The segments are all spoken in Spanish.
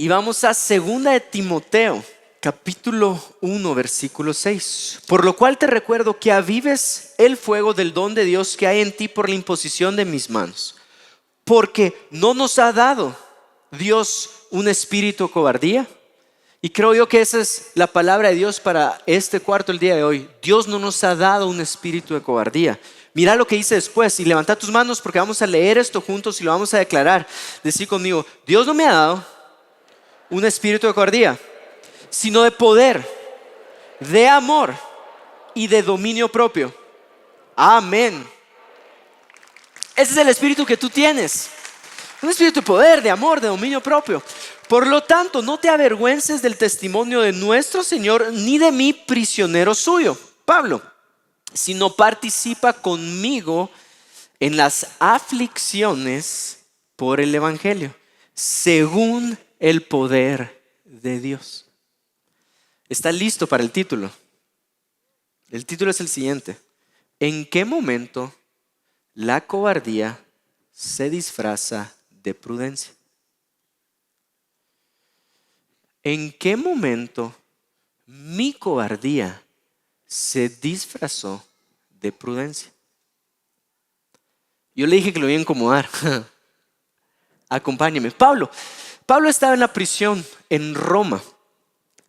Y vamos a 2 Timoteo, capítulo 1, versículo 6. Por lo cual te recuerdo que avives el fuego del don de Dios que hay en ti por la imposición de mis manos. Porque no nos ha dado Dios un espíritu de cobardía. Y creo yo que esa es la palabra de Dios para este cuarto el día de hoy. Dios no nos ha dado un espíritu de cobardía. Mira lo que dice después y levanta tus manos porque vamos a leer esto juntos y lo vamos a declarar. Decí conmigo: Dios no me ha dado un espíritu de cobardía, sino de poder, de amor y de dominio propio. Amén. Ese es el espíritu que tú tienes. Un espíritu de poder, de amor, de dominio propio. Por lo tanto, no te avergüences del testimonio de nuestro Señor, ni de mí, prisionero suyo, Pablo, sino participa conmigo en las aflicciones por el Evangelio, según el poder de Dios. ¿Estás listo para el título? El título es el siguiente: ¿en qué momento la cobardía se disfraza de prudencia? ¿En qué momento mi cobardía se disfrazó de prudencia? Yo le dije que lo iba a incomodar. Acompáñeme. Pablo estaba en la prisión en Roma.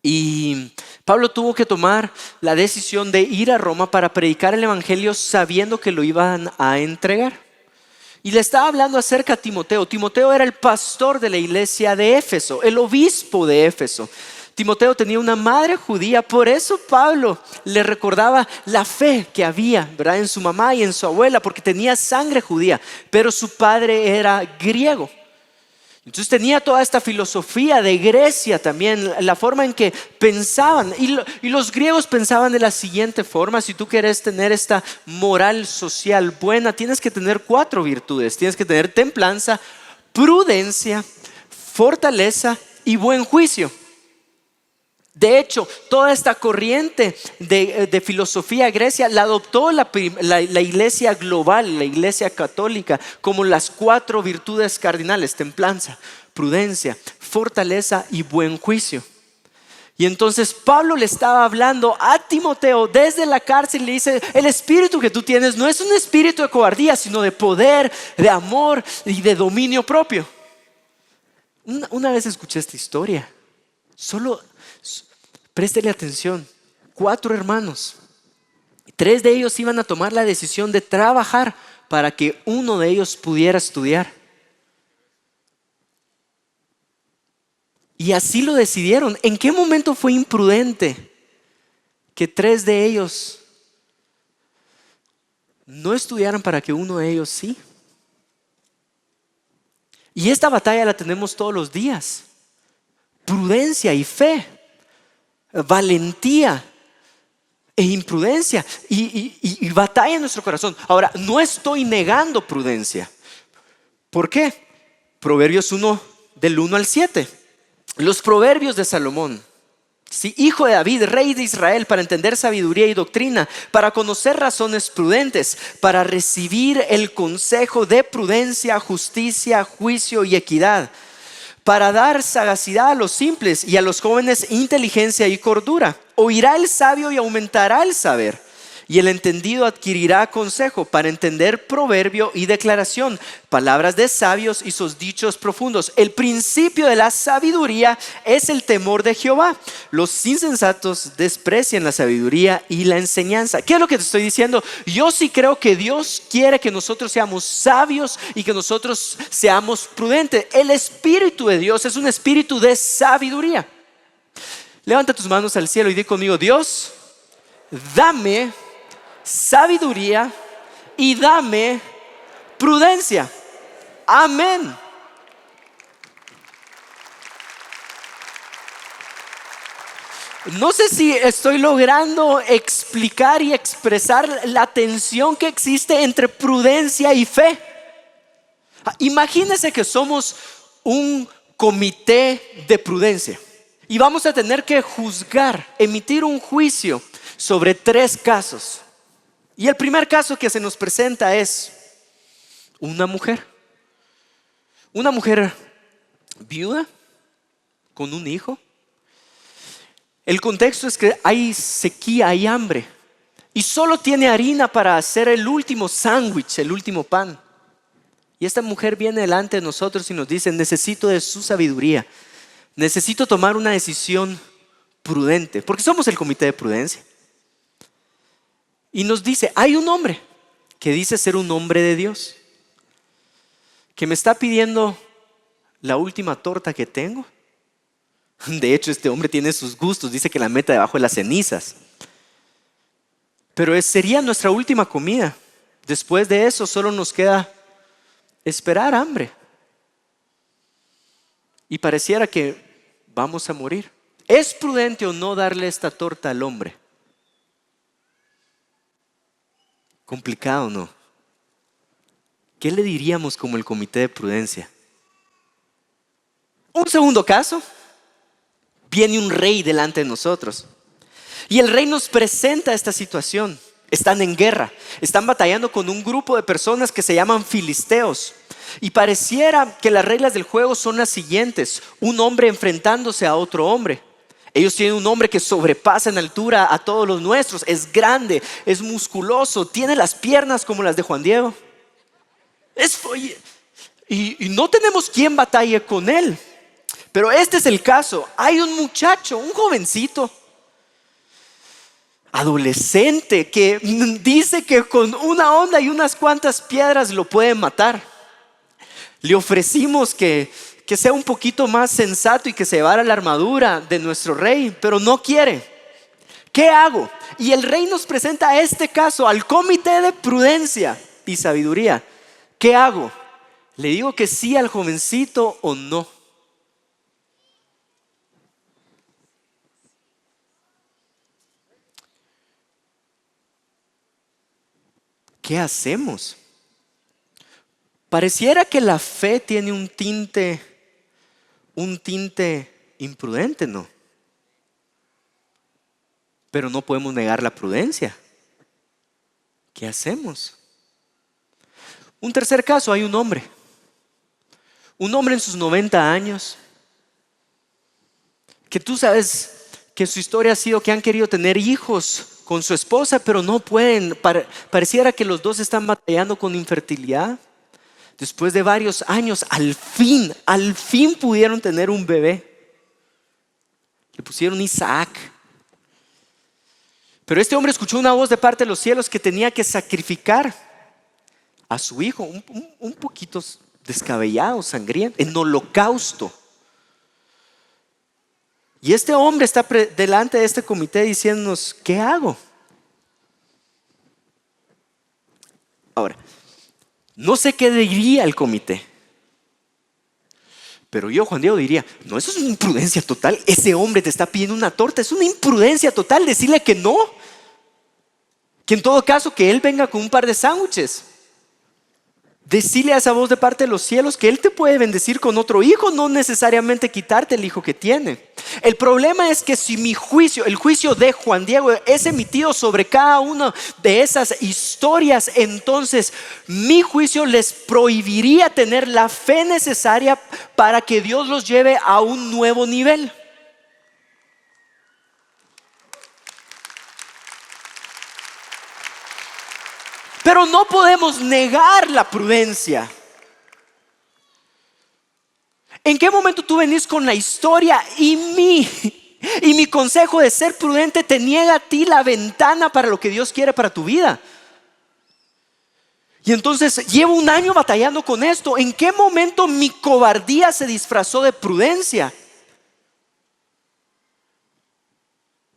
Y Pablo tuvo que tomar la decisión de ir a Roma para predicar el evangelio sabiendo que lo iban a entregar. Y le estaba hablando acerca a Timoteo. Timoteo era el pastor de la iglesia de Éfeso, el obispo de Éfeso. Timoteo tenía una madre judía, por eso Pablo le recordaba la fe que había, ¿verdad?, en su mamá y en su abuela, porque tenía sangre judía, pero su padre era griego. Entonces tenía toda esta filosofía de Grecia también, la forma en que pensaban. Y los griegos pensaban de la siguiente forma: si tú quieres tener esta moral social buena, tienes que tener 4 virtudes. Tienes que tener templanza, prudencia, fortaleza y buen juicio. De hecho, toda esta corriente de filosofía grecia la adoptó la iglesia global, la iglesia católica, como las 4 virtudes cardinales: templanza, prudencia, fortaleza y buen juicio. Y entonces Pablo le estaba hablando a Timoteo desde la cárcel y le dice: el espíritu que tú tienes no es un espíritu de cobardía, sino de poder, de amor y de dominio propio. Una vez escuché esta historia. Préstele atención. 4 hermanos. 3 de ellos iban a tomar la decisión de trabajar para que uno de ellos pudiera estudiar. Y así lo decidieron. ¿En qué momento fue imprudente que 3 de ellos no estudiaran para que uno de ellos sí? Y esta batalla la tenemos todos los días. Prudencia y fe, valentía e imprudencia y batalla en nuestro corazón. Ahora, no estoy negando prudencia. ¿Por qué? Proverbios 1, del 1 al 7. Los proverbios de Salomón. Sí, hijo de David, rey de Israel, para entender sabiduría y doctrina, para conocer razones prudentes, para recibir el consejo de prudencia, justicia, juicio y equidad, para dar sagacidad a los simples y a los jóvenes inteligencia y cordura. Oirá el sabio y aumentará el saber, y el entendido adquirirá consejo, para entender proverbio y declaración, palabras de sabios y sus dichos profundos. El principio de la sabiduría es el temor de Jehová. Los insensatos desprecian la sabiduría y la enseñanza. ¿Qué es lo que te estoy diciendo? Yo sí creo que Dios quiere que nosotros seamos sabios y que nosotros seamos prudentes. El Espíritu de Dios es un espíritu de sabiduría. Levanta tus manos al cielo y di conmigo: Dios, dame sabiduría y dame prudencia. Amén. No sé si estoy logrando explicar y expresar la tensión que existe entre prudencia y fe. Imagínense que somos un comité de prudencia y vamos a tener que juzgar, emitir un juicio sobre 3 casos. Y el primer caso que se nos presenta es una mujer viuda con un hijo. El contexto es que hay sequía, hay hambre. Y solo tiene harina para hacer el último sándwich, el último pan. Y esta mujer viene delante de nosotros y nos dice, necesito de su sabiduría. Necesito tomar una decisión prudente, porque somos el comité de prudencia. Y nos dice, hay un hombre que dice ser un hombre de Dios, que me está pidiendo la última torta que tengo. De hecho, este hombre tiene sus gustos, dice que la meta debajo de las cenizas. Pero sería nuestra última comida. Después de eso solo nos queda esperar hambre. Y pareciera que vamos a morir. ¿Es prudente o no darle esta torta al hombre? Complicado, ¿no? ¿Qué le diríamos como el comité de prudencia? Un segundo caso. Viene un rey delante de nosotros. Y el rey nos presenta esta situación. Están en guerra. Están batallando con un grupo de personas que se llaman filisteos. Y pareciera que las reglas del juego son las siguientes. Un hombre enfrentándose a otro hombre. Ellos tienen un hombre que sobrepasa en altura a todos los nuestros. Es grande, es musculoso, tiene las piernas como las de Juan Diego. Y no tenemos quien batalle con él. Pero este es el caso. Hay un muchacho, un jovencito, adolescente, que dice que con una onda y unas cuantas piedras lo puede matar. Le ofrecimos que sea un poquito más sensato y que se llevara la armadura de nuestro rey, pero no quiere. ¿Qué hago? Y el rey nos presenta este caso al comité de prudencia y sabiduría. ¿Qué hago? ¿Le digo que sí al jovencito o no? ¿Qué hacemos? Pareciera que la fe tiene un tinte imprudente, ¿no? Pero no podemos negar la prudencia. ¿Qué hacemos? Un tercer caso, hay un hombre en sus 90 años, que tú sabes que su historia ha sido que han querido tener hijos con su esposa, pero no pueden. Pareciera que los dos están batallando con infertilidad. Después de varios años, al fin pudieron tener un bebé. Le pusieron Isaac. Pero este hombre escuchó una voz de parte de los cielos que tenía que sacrificar a su hijo, un poquito descabellado, sangriento, en holocausto. Y este hombre está delante de este comité diciéndonos, ¿qué hago? Ahora, no sé qué diría el comité, pero yo, Juan Diego, diría, no, eso es una imprudencia total. Ese hombre te está pidiendo una torta, es una imprudencia total decirle que no. Que en todo caso que él venga con un par de sándwiches. Decirle a esa voz de parte de los cielos que él te puede bendecir con otro hijo, no necesariamente quitarte el hijo que tiene. El problema es que si el juicio de Juan Diego es emitido sobre cada una de esas historias, entonces mi juicio les prohibiría tener la fe necesaria para que Dios los lleve a un nuevo nivel. Pero no podemos negar la prudencia. ¿En qué momento tú venís con la historia y mi consejo de ser prudente te niega a ti la ventana para lo que Dios quiere para tu vida? Y entonces llevo un año batallando con esto. ¿En qué momento mi cobardía se disfrazó de prudencia?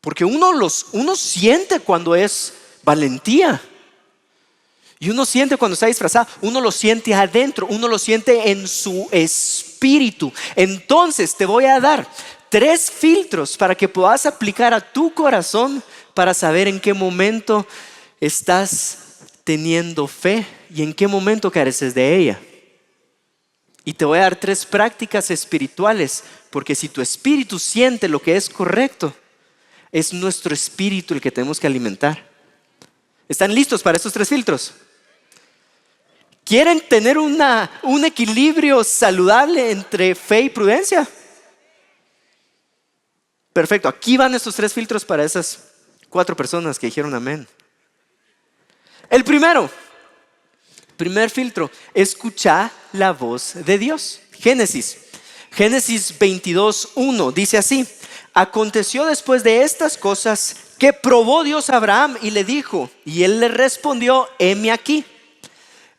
Porque uno siente cuando es valentía. Y uno siente cuando está disfrazado, uno lo siente adentro, uno lo siente en su espíritu. Entonces te voy a dar 3 filtros para que puedas aplicar a tu corazón para saber en qué momento estás teniendo fe y en qué momento careces de ella. Y te voy a dar 3 prácticas espirituales, porque si tu espíritu siente lo que es correcto, es nuestro espíritu el que tenemos que alimentar. ¿Están listos para estos 3 filtros? ¿Quieren tener un equilibrio saludable entre fe y prudencia? Perfecto, aquí van estos 3 filtros para esas 4 personas que dijeron amén. El primer filtro, escucha la voz de Dios. Génesis 22:1 dice así: aconteció después de estas cosas que probó Dios a Abraham y le dijo, y él le respondió, heme aquí.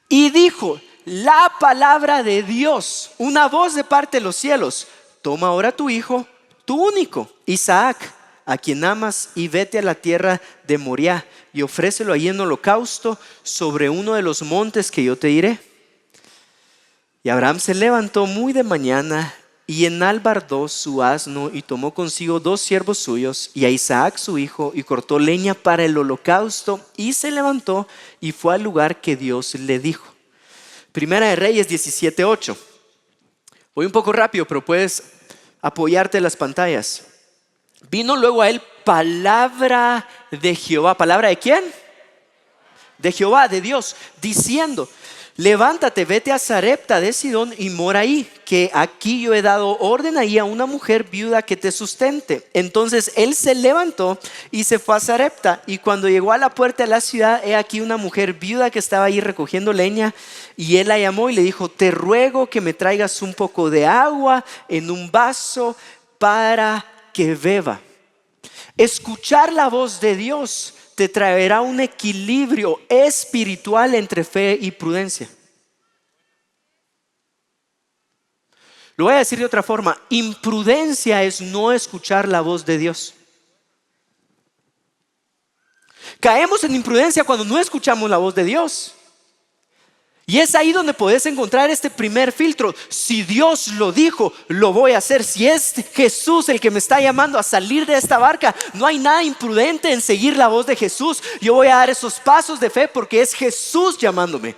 Y dijo, la palabra de Dios, una voz de parte de los cielos: toma ahora tu hijo, tu único, Isaac, a quien amas, y vete a la tierra de Moriah y ofrécelo ahí en holocausto sobre uno de los montes que yo te diré. Y Abraham se levantó muy de mañana y enalbardó su asno y tomó consigo 2 siervos suyos y a Isaac su hijo, y cortó leña para el holocausto, y se levantó y fue al lugar que Dios le dijo. Primera de Reyes 17:8. Voy un poco rápido, pero puedes apoyarte en las pantallas. Vino luego a él palabra de Jehová. ¿Palabra de quién? De Jehová, de Dios, diciendo: levántate, vete a Sarepta de Sidón y mora ahí, que aquí yo he dado orden ahí a una mujer viuda que te sustente. Entonces él se levantó y se fue a Sarepta, y cuando llegó a la puerta de la ciudad, he aquí una mujer viuda que estaba ahí recogiendo leña, y él la llamó y le dijo: te ruego que me traigas un poco de agua en un vaso para que beba. Escuchar la voz de Dios te traerá un equilibrio espiritual entre fe y prudencia. Lo voy a decir de otra forma: imprudencia es no escuchar la voz de Dios. Caemos en imprudencia cuando no escuchamos la voz de Dios. Y es ahí donde puedes encontrar este primer filtro. Si Dios lo dijo, lo voy a hacer. Si es Jesús el que me está llamando a salir de esta barca, no hay nada imprudente en seguir la voz de Jesús. Yo voy a dar esos pasos de fe porque es Jesús llamándome.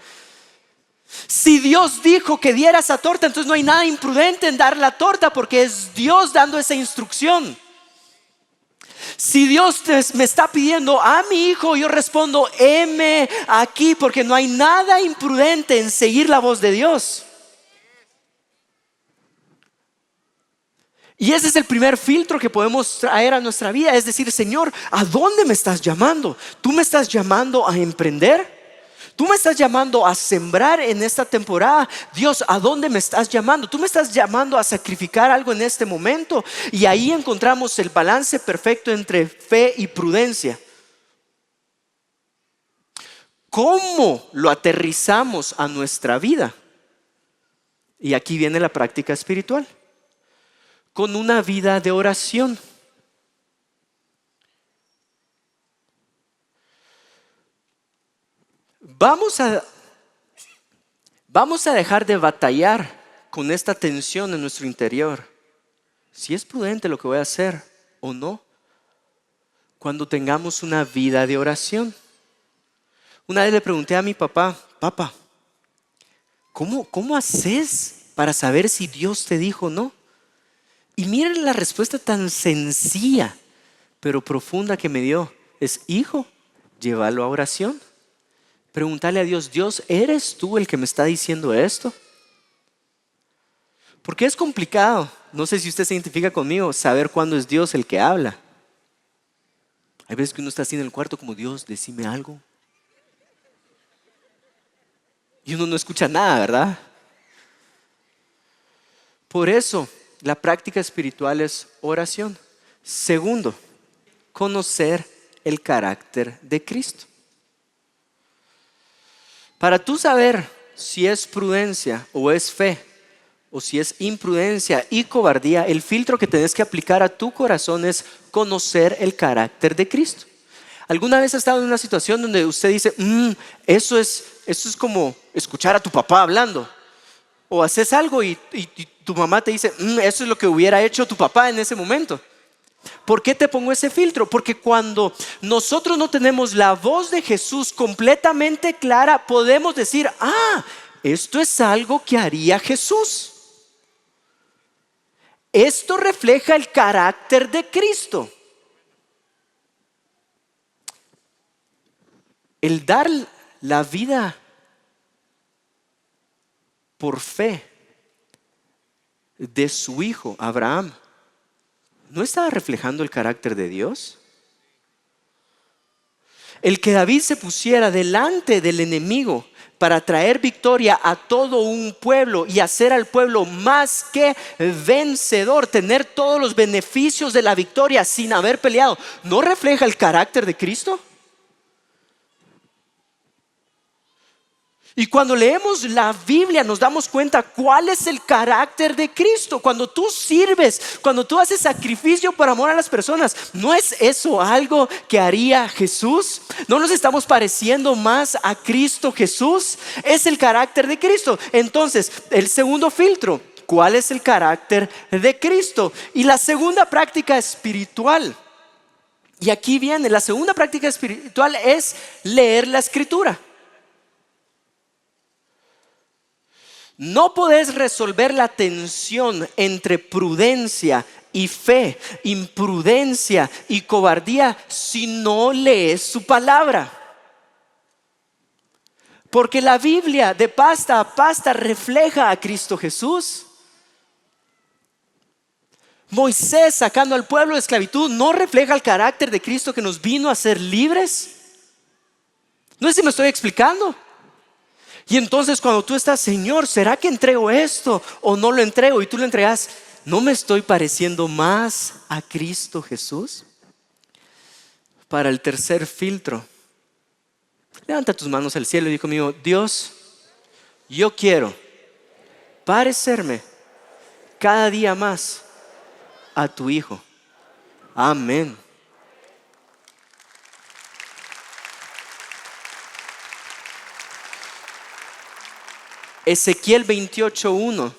Si Dios dijo que diera esa torta, entonces no hay nada imprudente en dar la torta porque es Dios dando esa instrucción. Si Dios me está pidiendo a mi hijo, yo respondo: heme aquí, porque no hay nada imprudente en seguir la voz de Dios. Y ese es el primer filtro que podemos traer a nuestra vida. Es decir: Señor, ¿a dónde me estás llamando? ¿Tú me estás llamando a emprender? ¿Tú me estás llamando a sembrar en esta temporada? Dios, ¿a dónde me estás llamando? ¿Tú me estás llamando a sacrificar algo en este momento? Y ahí encontramos el balance perfecto entre fe y prudencia. ¿Cómo lo aterrizamos a nuestra vida? Y aquí viene la práctica espiritual. Con una vida de oración. Vamos a dejar de batallar con esta tensión en nuestro interior. Si es prudente lo que voy a hacer o no, cuando tengamos una vida de oración. Una vez le pregunté a mi papá: papá, ¿cómo haces para saber si Dios te dijo o no? Y miren la respuesta tan sencilla pero profunda que me dio. Es: hijo, llévalo a oración. Preguntarle a Dios: Dios, ¿eres tú el que me está diciendo esto? Porque es complicado, no sé si usted se identifica conmigo, saber cuándo es Dios el que habla. Hay veces que uno está así en el cuarto como: Dios, decime algo. Y uno no escucha nada, ¿verdad? Por eso la práctica espiritual es oración. Segundo, conocer el carácter de Cristo. Para tú saber si es prudencia o es fe, o si es imprudencia y cobardía, el filtro que tienes que aplicar a tu corazón es conocer el carácter de Cristo. ¿Alguna vez has estado en una situación donde usted dice: eso es como escuchar a tu papá hablando? O haces algo y tu mamá te dice: eso es lo que hubiera hecho tu papá en ese momento. ¿Por qué te pongo ese filtro? Porque cuando nosotros no tenemos la voz de Jesús completamente clara, podemos decir: esto es algo que haría Jesús. Esto refleja el carácter de Cristo. El dar la vida por fe de su hijo Abraham ¿no estaba reflejando el carácter de Dios? El que David se pusiera delante del enemigo para traer victoria a todo un pueblo y hacer al pueblo más que vencedor, tener todos los beneficios de la victoria sin haber peleado, ¿no refleja el carácter de Cristo? Y cuando leemos la Biblia nos damos cuenta cuál es el carácter de Cristo. Cuando tú sirves, cuando tú haces sacrificio por amor a las personas, ¿no es eso algo que haría Jesús? ¿No nos estamos pareciendo más a Cristo Jesús? Es el carácter de Cristo. Entonces, el segundo filtro, ¿cuál es el carácter de Cristo? Y la segunda práctica espiritual. Y aquí viene, la segunda práctica espiritual es leer la Escritura. No podés resolver la tensión entre prudencia y fe, imprudencia y cobardía si no lees su palabra. Porque la Biblia de pasta a pasta refleja a Cristo Jesús. Moisés sacando al pueblo de esclavitud no refleja el carácter de Cristo que nos vino a ser libres. No sé si me estoy explicando. Y entonces cuando tú estás, Señor, ¿será que entrego esto o no lo entrego? Y tú lo entregas, ¿no me estoy pareciendo más a Cristo Jesús? Para el tercer filtro, levanta tus manos al cielo y dijo conmigo, Dios, yo quiero parecerme cada día más a tu Hijo. Amén. Ezequiel 28:1.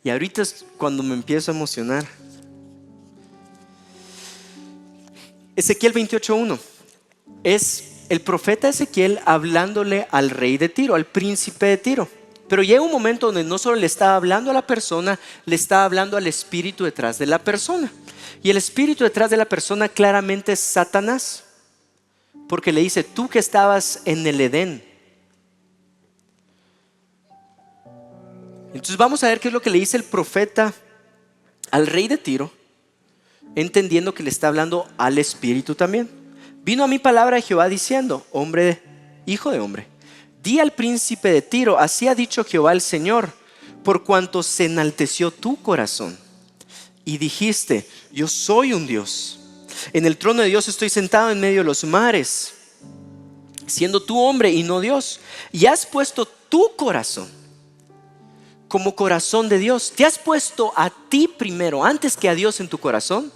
Y ahorita es cuando me empiezo a emocionar. Ezequiel 28:1 es el profeta Ezequiel hablándole al rey de Tiro, al príncipe de Tiro. Pero llega un momento donde no solo le estaba hablando a la persona, le estaba hablando al espíritu detrás de la persona. Y el espíritu detrás de la persona claramente es Satanás. Porque le dice, tú que estabas en el Edén. Entonces vamos a ver qué es lo que le dice el profeta al rey de Tiro, entendiendo que le está hablando al espíritu también. Vino a mí palabra de Jehová diciendo, hijo de hombre, di al príncipe de Tiro, así ha dicho Jehová el Señor, por cuanto se enalteció tu corazón y dijiste, yo soy un Dios, en el trono de Dios estoy sentado en medio de los mares, siendo tú hombre y no Dios, y has puesto tu corazón como corazón de Dios. ¿Te has puesto a ti primero antes que a Dios en tu corazón?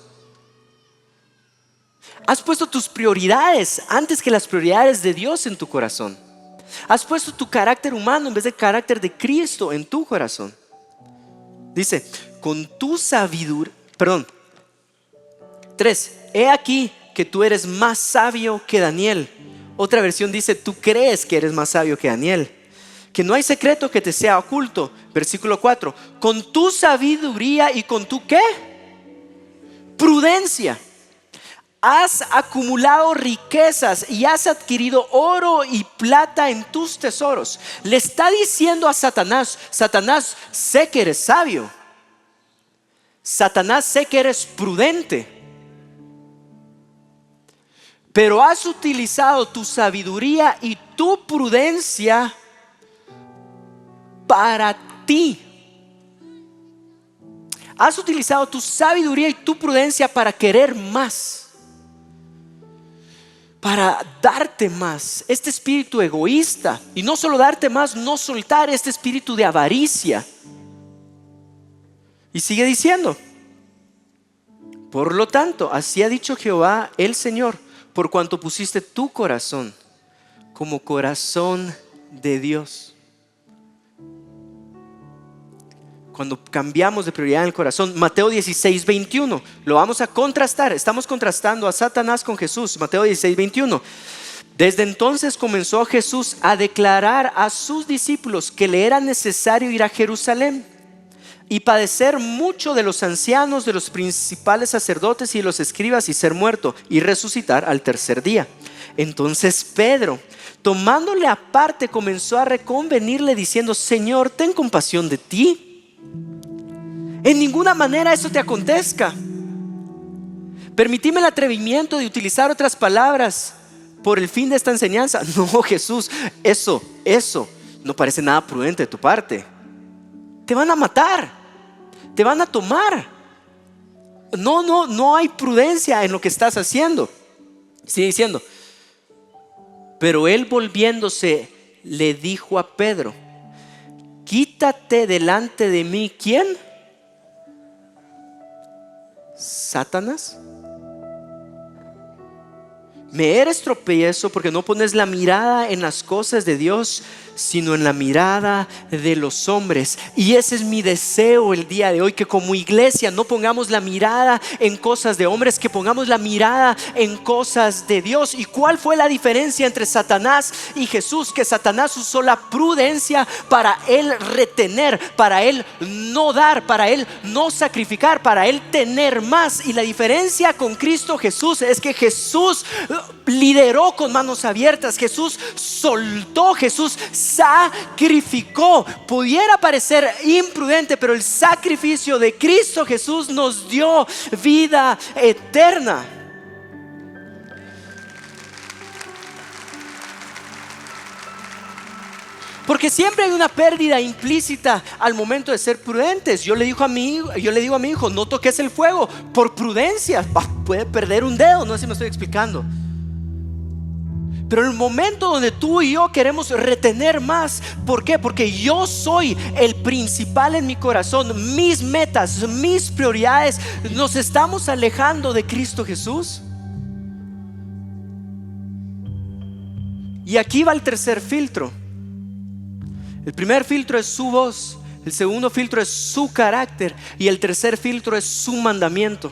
¿Has puesto tus prioridades antes que las prioridades de Dios en tu corazón? ¿Has puesto tu carácter humano en vez del carácter de Cristo en tu corazón? Dice, con tu sabiduría, 3, he aquí que tú eres más sabio que Daniel. Otra versión dice, tú crees que eres más sabio que Daniel. Que no hay secreto que te sea oculto. Versículo 4. Con tu sabiduría y con tu ¿qué? Prudencia. Has acumulado riquezas y has adquirido oro y plata en tus tesoros. Le está diciendo a Satanás, Satanás, sé que eres sabio. Satanás, sé que eres prudente. Pero has utilizado tu sabiduría y tu prudencia para ti. Has utilizado tu sabiduría y tu prudencia para querer más, para darte más. Este espíritu egoísta, y no solo darte más, no soltar este espíritu de avaricia. Y sigue diciendo, por lo tanto, así ha dicho Jehová el Señor, por cuanto pusiste tu corazón como corazón de Dios. Cuando cambiamos de prioridad en el corazón, Mateo 16:21, lo vamos a contrastar. Estamos contrastando a Satanás con Jesús. Mateo 16:21. Desde entonces comenzó Jesús a declarar a sus discípulos que le era necesario ir a Jerusalén y padecer mucho de los ancianos, de los principales sacerdotes y de los escribas, y ser muerto y resucitar al tercer día. Entonces Pedro, tomándole aparte, comenzó a reconvenirle diciendo, Señor, ten compasión de ti. En ninguna manera eso te acontezca. Permitime el atrevimiento de utilizar otras palabras por el fin de esta enseñanza. No, Jesús, eso no parece nada prudente de tu parte. Te van a matar, te van a tomar. No hay prudencia en lo que estás haciendo. Sigue diciendo: pero él, volviéndose, le dijo a Pedro: quítate delante de mí. ¿Quién? Satanás. Me eres tropiezo porque no pones la mirada en las cosas de Dios, sino en la mirada de los hombres. Y ese es mi deseo el día de hoy, que como iglesia no pongamos la mirada en cosas de hombres, que pongamos la mirada en cosas de Dios. ¿Y cuál fue la diferencia entre Satanás y Jesús? Que Satanás usó la prudencia para él retener, para él no dar, para él no sacrificar, para él tener más. Y la diferencia con Cristo Jesús es que Jesús lideró con manos abiertas. Jesús soltó, Jesús sacrificó. Pudiera parecer imprudente, pero el sacrificio de Cristo Jesús nos dio vida eterna. Porque siempre hay una pérdida implícita al momento de ser prudentes. Yo le digo a mi hijo: no toques el fuego, por prudencia. Puede perder un dedo, no sé si me estoy explicando. Pero en el momento donde tú y yo queremos retener más, ¿por qué? Porque yo soy el principal en mi corazón, mis metas, mis prioridades, nos estamos alejando de Cristo Jesús. Y aquí va el tercer filtro. El primer filtro es su voz, el segundo filtro es su carácter y el tercer filtro es su mandamiento.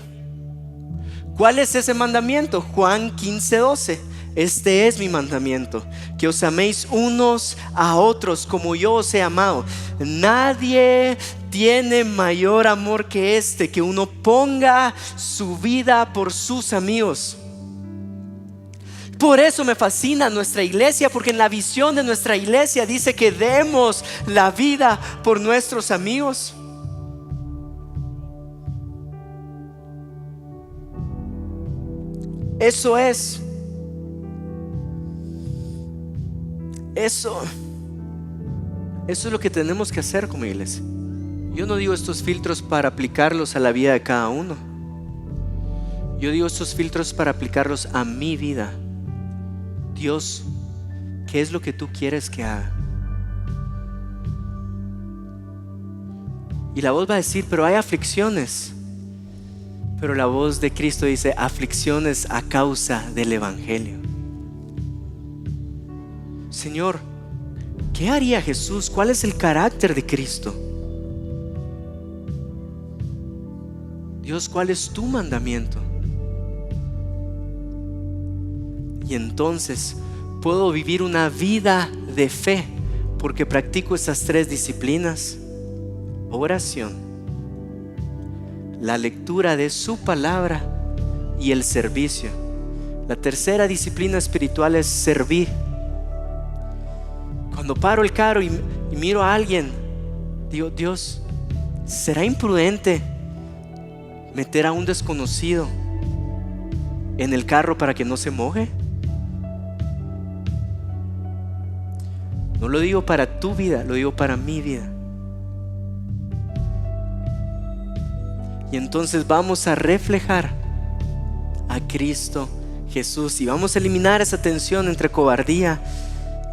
¿Cuál es ese mandamiento? Juan 15:12. Este es mi mandamiento, que os améis unos a otros como yo os he amado. Nadie tiene mayor amor que este, que uno ponga su vida por sus amigos. Por eso me fascina nuestra iglesia, porque en la visión de nuestra iglesia dice que demos la vida por nuestros amigos. Eso es lo que tenemos que hacer como iglesia. Yo no digo estos filtros para aplicarlos a la vida de cada uno. Yo digo estos filtros para aplicarlos a mi vida. Dios, ¿qué es lo que tú quieres que haga? Y la voz va a decir: pero hay aflicciones. Pero la voz de Cristo dice: aflicciones a causa del evangelio. Señor, ¿qué haría Jesús? ¿Cuál es el carácter de Cristo? Dios, ¿cuál es tu mandamiento? Y entonces puedo vivir una vida de fe, porque practico estas tres disciplinas: oración, la lectura de su palabra y el servicio. La tercera disciplina espiritual es servir. Cuando paro el carro y miro a alguien, digo: Dios, ¿será imprudente meter a un desconocido en el carro para que no se moje? No lo digo para tu vida, lo digo para mi vida. Y entonces vamos a reflejar a Cristo Jesús y vamos a eliminar esa tensión entre cobardía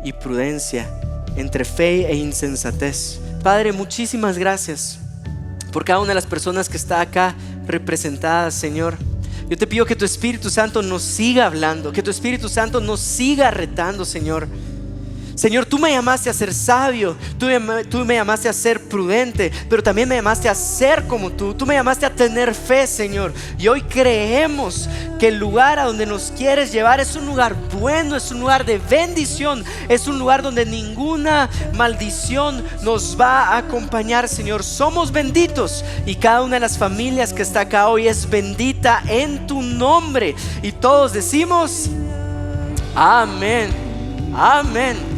y prudencia, entre fe e insensatez. Padre, muchísimas gracias por cada una de las personas que está acá representadas, Señor. Yo te pido que tu Espíritu Santo nos siga hablando, que tu Espíritu Santo nos siga retando, Señor. Señor, tú me llamaste a ser sabio, tú me llamaste a ser prudente, pero también me llamaste a ser como tú me llamaste a tener fe, Señor. Y hoy creemos que el lugar a donde nos quieres llevar es un lugar bueno, es un lugar de bendición, es un lugar donde ninguna maldición nos va a acompañar, Señor. Somos benditos y cada una de las familias que está acá hoy es bendita en tu nombre. Y todos decimos amén, amén.